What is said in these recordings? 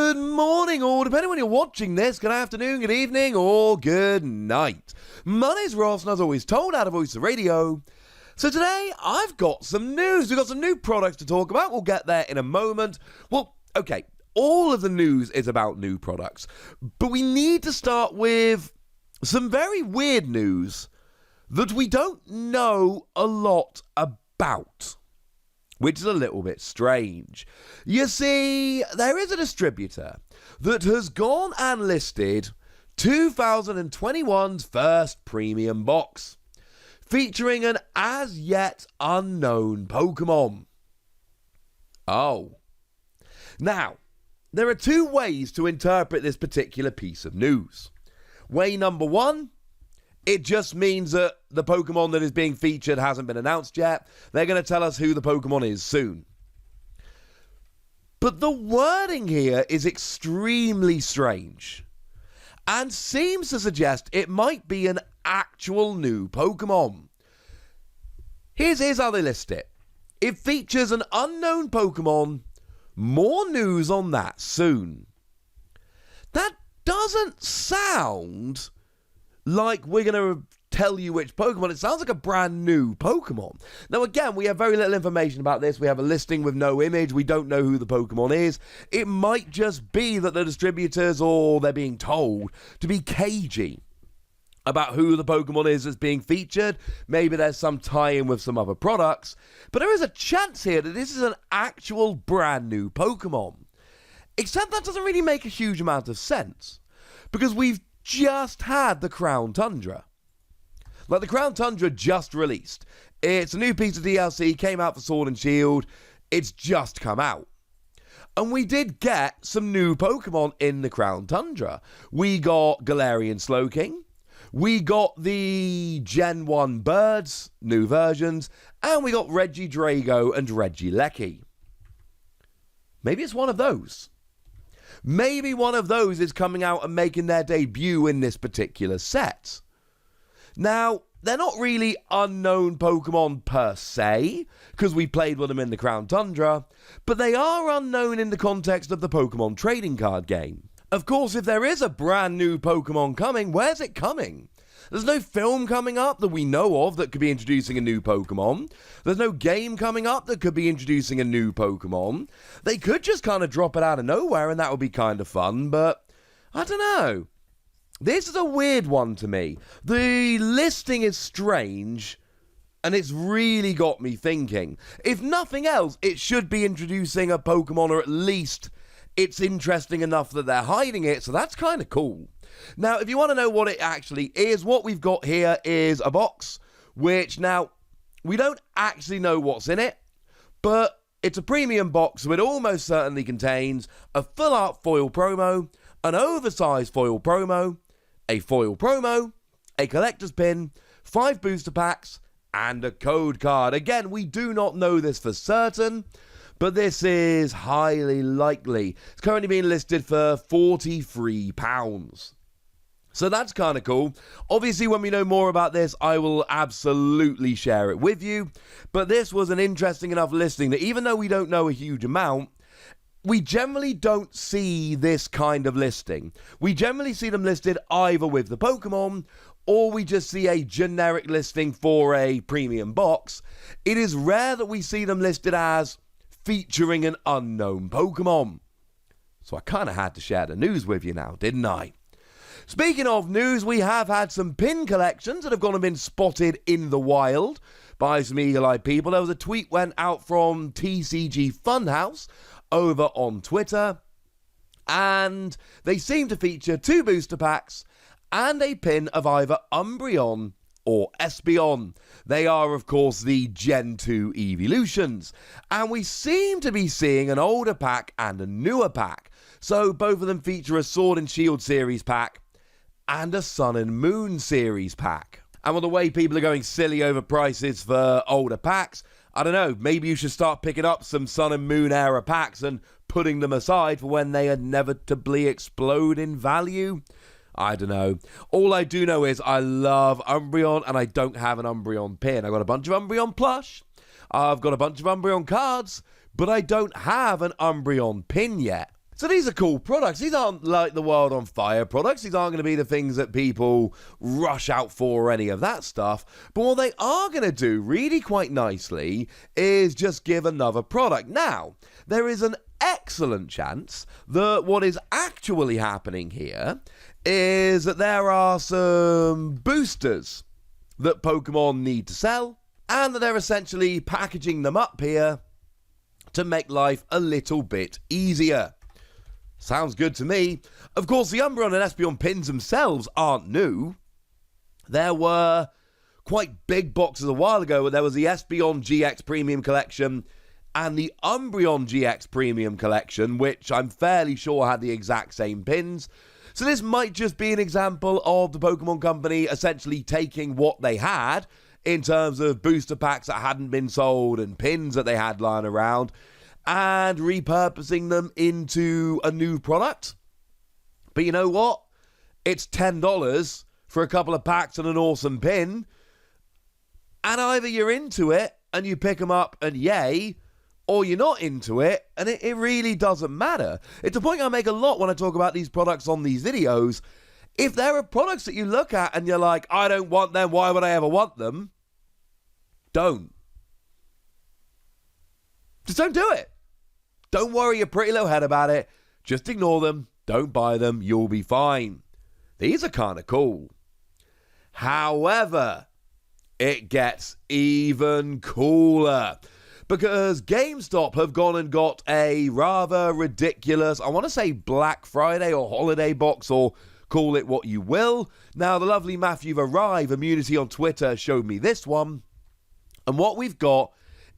Good morning, or depending when you're watching this, good afternoon, good evening, or good night. My name's Ross, and as always told out of Voice of Radio. So today, I've got some news. We've got some new products to talk about. We'll get there in a moment. Well, okay, all of the news is about new products, but we need to start with some very weird news that we don't know a lot about, which is a little bit strange. You see, there is a distributor that has gone and listed 2021's first premium box, featuring an as yet unknown Pokemon. Oh. Now, there are two ways to interpret this particular piece of news. Way number one, it just means that the Pokemon that is being featured hasn't been announced yet. They're going to tell us who the Pokemon is soon. But the wording here is extremely strange and seems to suggest it might be an actual new Pokemon. Here's how they list it. It features an unknown Pokemon. More news on that soon. That doesn't sound like we're going to tell you which Pokemon. It sounds like a brand new Pokemon. Now again, we have very little information about this. We have a listing with no image. We don't know who the Pokemon is. It might just be that the distributors, or they're being told to be cagey about who the Pokemon is that's being featured. Maybe there's some tie-in with some other products. But there is a chance here that this is an actual brand new Pokemon. Except that doesn't really make a huge amount of sense, because we've just had the Crown Tundra. Like, the Crown Tundra just released. It's a new piece of DLC, came out for Sword and Shield. It's just come out. And we did get some new Pokemon in the Crown Tundra. We got Galarian Slowking. We got the Gen 1 birds, new versions. And we got Regidrago and Regieleki. Maybe it's one of those. Maybe one of those is coming out and making their debut in this particular set. Now, they're not really unknown Pokemon per se, because we played with them in the Crown Tundra, but they are unknown in the context of the Pokemon trading card game. Of course, if there is a brand new Pokemon coming, where's it coming? There's no film coming up that we know of that could be introducing a new Pokemon. There's no game coming up that could be introducing a new Pokemon. They could just kind of drop it out of nowhere, and that would be kind of fun, but I don't know. This is a weird one to me. The listing is strange, and it's really got me thinking. If nothing else, it should be introducing a Pokemon, or at least it's interesting enough that they're hiding it, so that's kind of cool. Now, if you want to know what it actually is, what we've got here is a box, which now, we don't actually know what's in it, but it's a premium box, so it almost certainly contains a full art foil promo, an oversized foil promo, a foil promo, a collector's pin, 5 booster packs, and a code card. Again, we do not know this for certain, but this is highly likely. It's currently being listed for £43. So that's kind of cool. Obviously, when we know more about this, I will absolutely share it with you. But this was an interesting enough listing that even though we don't know a huge amount, we generally don't see this kind of listing. We generally see them listed either with the Pokemon, or we just see a generic listing for a premium box. It is rare that we see them listed as featuring an unknown Pokemon. So I kind of had to share the news with you now, didn't I? Speaking of news, we have had some pin collections that have gone and been spotted in the wild by some eagle-eyed people. There was a tweet went out from TCG Funhouse over on Twitter, and they seem to feature 2 booster packs and a pin of either Umbreon or Espeon. They are, of course, the Gen 2 evolutions, and we seem to be seeing an older pack and a newer pack. So both of them feature a Sword and Shield series pack and a Sun and Moon series pack. And with the way people are going silly over prices for older packs, I don't know, maybe you should start picking up some Sun and Moon era packs and putting them aside for when they inevitably explode in value. I don't know. All I do know is I love Umbreon, and I don't have an Umbreon pin. I've got a bunch of Umbreon plush, I've got a bunch of Umbreon cards, but I don't have an Umbreon pin yet. So these are cool products. These aren't like the World on Fire products. These aren't going to be the things that people rush out for or any of that stuff. But what they are going to do really quite nicely is just give another product. Now, there is an excellent chance that what is actually happening here is that there are some boosters that Pokemon need to sell, and that they're essentially packaging them up here to make life a little bit easier. Sounds good to me. Of course, the Umbreon and Espeon pins themselves aren't new. There were quite big boxes a while ago where there was the Espeon GX Premium Collection and the Umbreon GX Premium Collection, which I'm fairly sure had the exact same pins. So this might just be an example of the Pokemon Company essentially taking what they had in terms of booster packs that hadn't been sold and pins that they had lying around, and repurposing them into a new product. But you know what? It's $10 for a couple of packs and an awesome pin. And either you're into it and you pick them up and yay, or you're not into it and it really doesn't matter. It's a point I make a lot when I talk about these products on these videos. If there are products that you look at and you're like, I don't want them, why would I ever want them? Don't. Just don't do it. Don't worry your pretty little head about it. Just ignore them. Don't buy them. You'll be fine. These are kind of cool. However, it gets even cooler, because GameStop have gone and got a rather ridiculous, I want to say Black Friday or holiday box, or call it what you will. Now, the lovely Matthew Arrive Immunity on Twitter showed me this one. And what we've got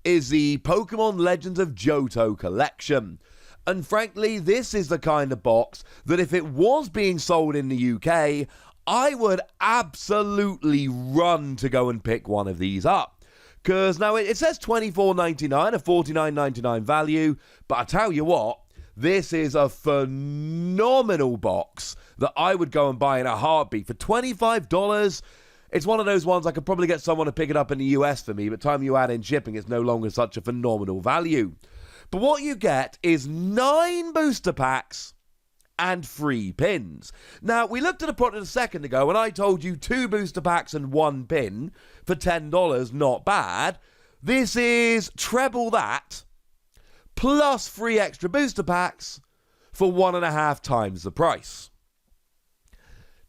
is the Pokemon Legends of Johto Collection. And frankly, this is the kind of box that if it was being sold in the UK, I would absolutely run to go and pick one of these up. Because now it says $24.99, a $49.99 value, but I tell you what, this is a phenomenal box that I would go and buy in a heartbeat. For $25, it's one of those ones I could probably get someone to pick it up in the US for me, but time you add in shipping, it's no longer such a phenomenal value. But what you get is 9 booster packs and 3 pins. Now, we looked at a product a second ago, and I told you 2 booster packs and 1 pin for $10, not bad. This is treble that, plus 3 extra booster packs for 1.5 times the price.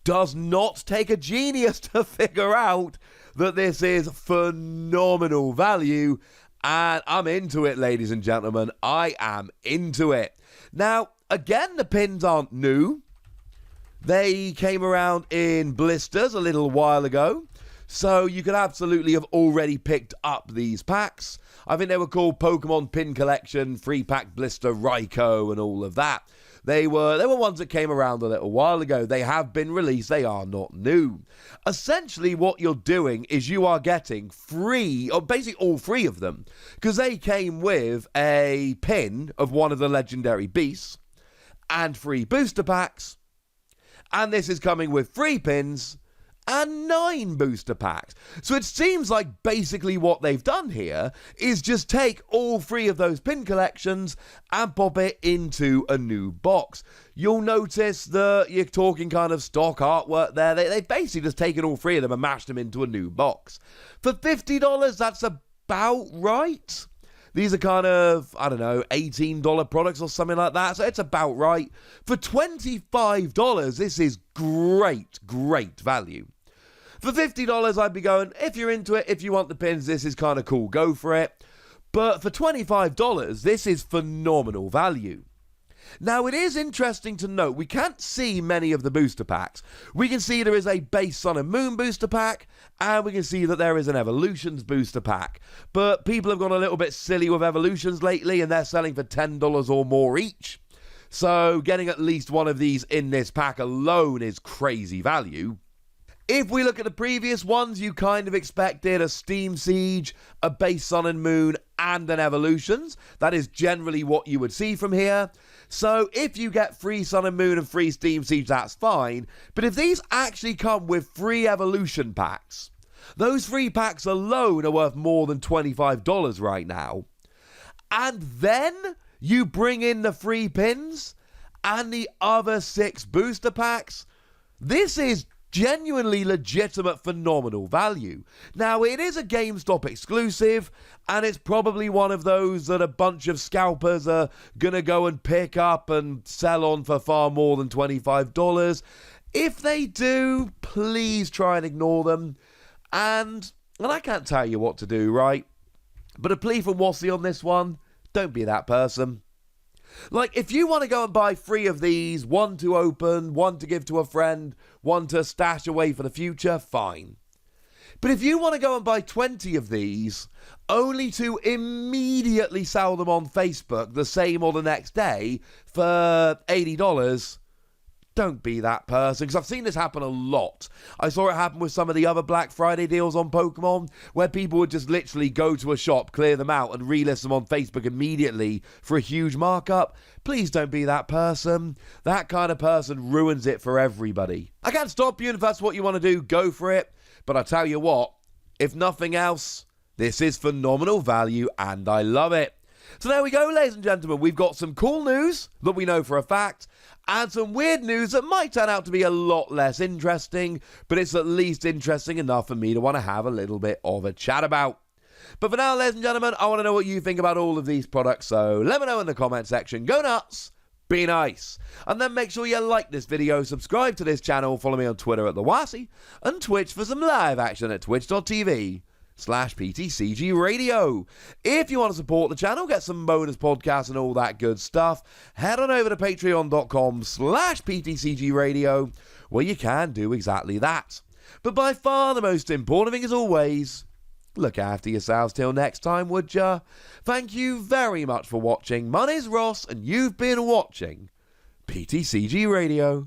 Does not take a genius to figure out that this is phenomenal value, and I'm into it, ladies and gentlemen. I am into it. Now, again, the pins aren't new. They came around in blisters a little while ago, so you could absolutely have already picked up these packs. I think they were called Pokemon Pin Collection, 3-pack blister Raikou, and all of that. They were ones that came around a little while ago. They have been released. They are not new. Essentially, what you're doing is you are getting free, or basically all 3 of them, because they came with a pin of one of the legendary beasts and 3 booster packs. And this is coming with 3 pins and 9 booster packs. So it seems like basically what they've done here is just take all 3 of those pin collections and pop it into a new box. You'll notice that you're talking kind of stock artwork there. They've basically just taken all 3 of them and mashed them into a new box. For $50, that's about right. These are kind of, I don't know, $18 products or something like that. So it's about right. For $25, this is great, great value. For $50, I'd be going, if you're into it, if you want the pins, this is kind of cool, go for it. But for $25, this is phenomenal value. Now, it is interesting to note, we can't see many of the booster packs. We can see there is a base Sun and Moon booster pack, and we can see that there is an Evolutions booster pack. But people have gone a little bit silly with Evolutions lately, and they're selling for $10 or more each. So getting at least one of these in this pack alone is crazy value. If we look at the previous ones, you kind of expected a Steam Siege, a base Sun and Moon, and an Evolutions. That is generally what you would see from here. So if you get 3 Sun and Moon and 3 Steam Siege, that's fine. But if these actually come with 3 Evolution packs, those 3 packs alone are worth more than $25 right now. And then you bring in the 3 pins, and the other 6 booster packs. This is genuinely legitimate phenomenal value. Now, it is a GameStop exclusive, and it's probably one of those that a bunch of scalpers are gonna go and pick up and sell on for far more than $25. If they do, please try and ignore them. And I can't tell you what to do, right? But a plea from Wassy on this one, don't be that person. Like, if you want to go and buy 3 of these, 1 to open, 1 to give to a friend, 1 to stash away for the future, fine. But if you want to go and buy 20 of these, only to immediately sell them on Facebook the same or the next day for $80, don't be that person, because I've seen this happen a lot. I saw it happen with some of the other Black Friday deals on Pokemon, where people would just literally go to a shop, clear them out, and relist them on Facebook immediately for a huge markup. Please don't be that person. That kind of person ruins it for everybody. I can't stop you, and if that's what you want to do, go for it. But I tell you what, if nothing else, this is phenomenal value, and I love it. So there we go, ladies and gentlemen. We've got some cool news that we know for a fact, and some weird news that might turn out to be a lot less interesting, but it's at least interesting enough for me to want to have a little bit of a chat about. But for now, ladies and gentlemen, I want to know what you think about all of these products, so let me know in the comment section. Go nuts, be nice, and then make sure you like this video, subscribe to this channel, follow me on Twitter at The Wassy, and Twitch for some live action at twitch.tv/PTCGRadio. If you want to support the channel, get some bonus podcasts and all that good stuff, head on over to patreon.com/PTCGRadio, where you can do exactly that. But by far the most important thing, as always, look after yourselves till next time, would ya? Thank you very much for watching. My name's Ross, and you've been watching PTCG Radio.